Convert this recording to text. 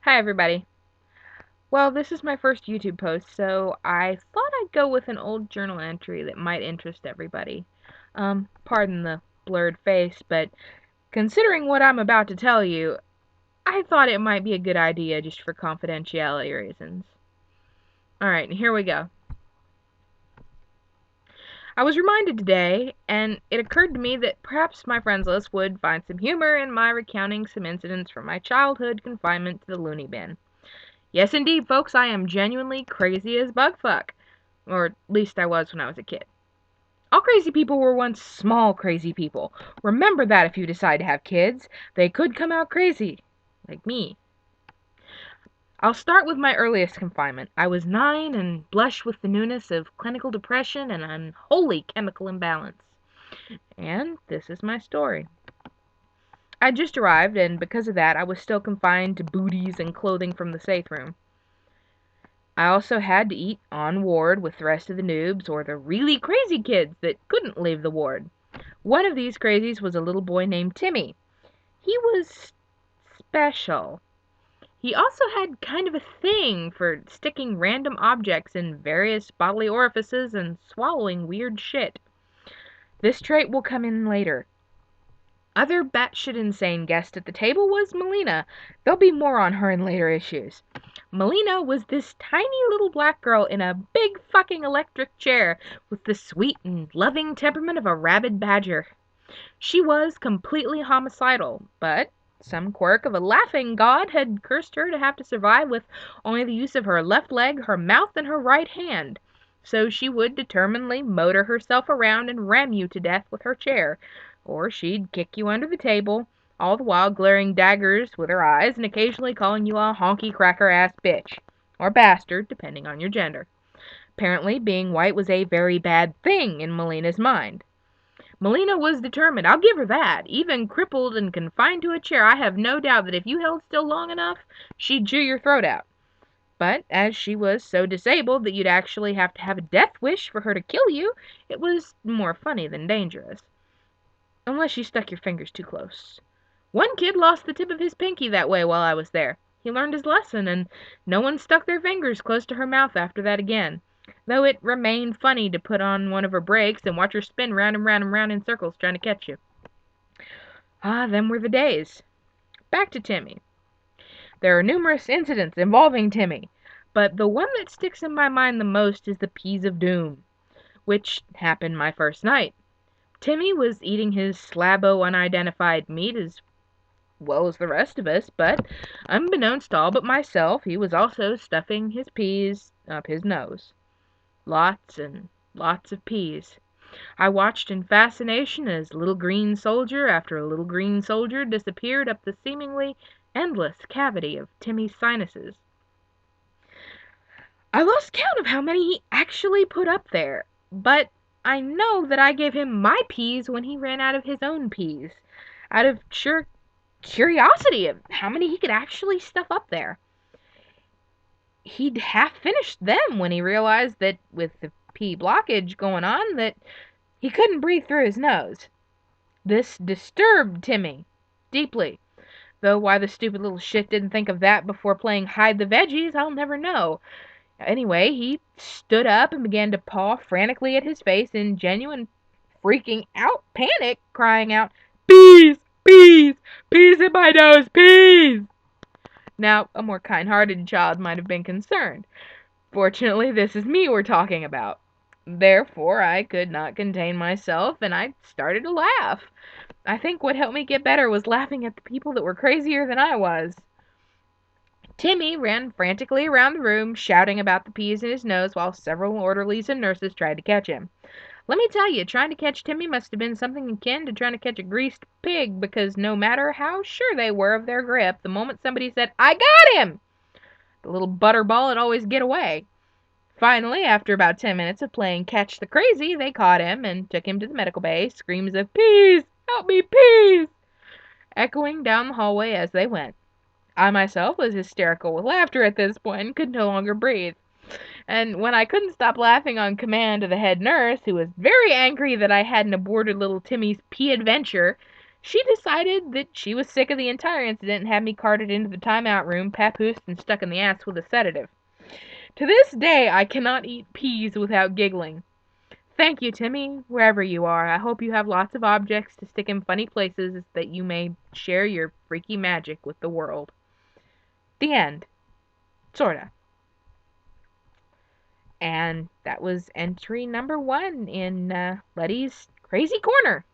Hi, everybody. Well, this is my first YouTube post, so I thought I'd go with an old journal entry that might interest everybody. Pardon the blurred face, but considering what I'm about to tell you, I thought it might be a good idea just for confidentiality reasons. Alright, here we go. I was reminded today, and it occurred to me that perhaps my friends list would find some humor in my recounting some incidents from my childhood confinement to the loony bin. Yes, indeed, folks, I am genuinely crazy as bugfuck. Or at least I was when I was a kid. All crazy people were once small crazy people. Remember that if you decide to have kids. They could come out crazy. Like me. I'll start with my earliest confinement. I was 9 and blushed with the newness of clinical depression and unholy chemical imbalance. And this is my story. I just arrived, and because of that, I was still confined to booties and clothing from the safe room. I also had to eat on ward with the rest of the noobs or the really crazy kids that couldn't leave the ward. One of these crazies was a little boy named Timmy. He was special. He also had kind of a thing for sticking random objects in various bodily orifices and swallowing weird shit. This trait will come in later. Other batshit insane guest at the table was Melina. There'll be more on her in later issues. Melina was this tiny little black girl in a big fucking electric chair with the sweet and loving temperament of a rabid badger. She was completely homicidal, but some quirk of a laughing god had cursed her to have to survive with only the use of her left leg, her mouth, and her right hand. So she would determinedly motor herself around and ram you to death with her chair, or she'd kick you under the table, all the while glaring daggers with her eyes and occasionally calling you a honky cracker ass bitch, or bastard, depending on your gender. Apparently, being white was a very bad thing in Melina's mind. Melina was determined, I'll give her that. Even crippled and confined to a chair, I have no doubt that if you held still long enough, she'd chew your throat out. But as she was so disabled that you'd actually have to have a death wish for her to kill you, it was more funny than dangerous. Unless you stuck your fingers too close. One kid lost the tip of his pinky that way while I was there. He learned his lesson, and no one stuck their fingers close to her mouth after that again. Though it remained funny to put on one of her brakes and watch her spin round and round and round in circles trying to catch you. Ah, them were the days. Back to Timmy. There are numerous incidents involving Timmy, but the one that sticks in my mind the most is the Peas of Doom, which happened my first night. Timmy was eating his slab-o unidentified meat as well as the rest of us, but unbeknownst to all but myself, he was also stuffing his peas up his nose. Lots and lots of peas. I watched in fascination as little green soldier after a little green soldier disappeared up the seemingly endless cavity of Timmy's sinuses. I lost count of how many he actually put up there, but I know that I gave him my peas when he ran out of his own peas, out of sheer curiosity of how many he could actually stuff up there. He'd half finished them when he realized that with the pea blockage going on that he couldn't breathe through his nose. This disturbed Timmy deeply, though why the stupid little shit didn't think of that before playing hide the veggies, I'll never know. Anyway, he stood up and began to paw frantically at his face in genuine freaking out panic, crying out, "Peas! Peas! Peas in my nose! Peas!" Now, a more kind-hearted child might have been concerned. Fortunately, this is me we're talking about. Therefore, I could not contain myself, and I started to laugh. I think what helped me get better was laughing at the people that were crazier than I was. Timmy ran frantically around the room, shouting about the peas in his nose while several orderlies and nurses tried to catch him. Let me tell you, trying to catch Timmy must have been something akin to trying to catch a greased pig, because no matter how sure they were of their grip, the moment somebody said, "I got him!" the little butterball would always get away. Finally, after about 10 minutes of playing catch the crazy, they caught him and took him to the medical bay, screams of "Peas! Help me, peas!" echoing down the hallway as they went. I myself was hysterical with laughter at this point and could no longer breathe. And when I couldn't stop laughing on command of the head nurse, who was very angry that I hadn't aborted little Timmy's pea adventure, She decided that she was sick of the entire incident and had me carted into the timeout room, papoosed, and stuck in the ass with a sedative. To this day, I cannot eat peas without giggling. Thank you, Timmy, wherever you are. I hope you have lots of objects to stick in funny places that you may share your freaky magic with the world. The end. Sorta. And that was entry number 1 in Letty's Crazy Corner.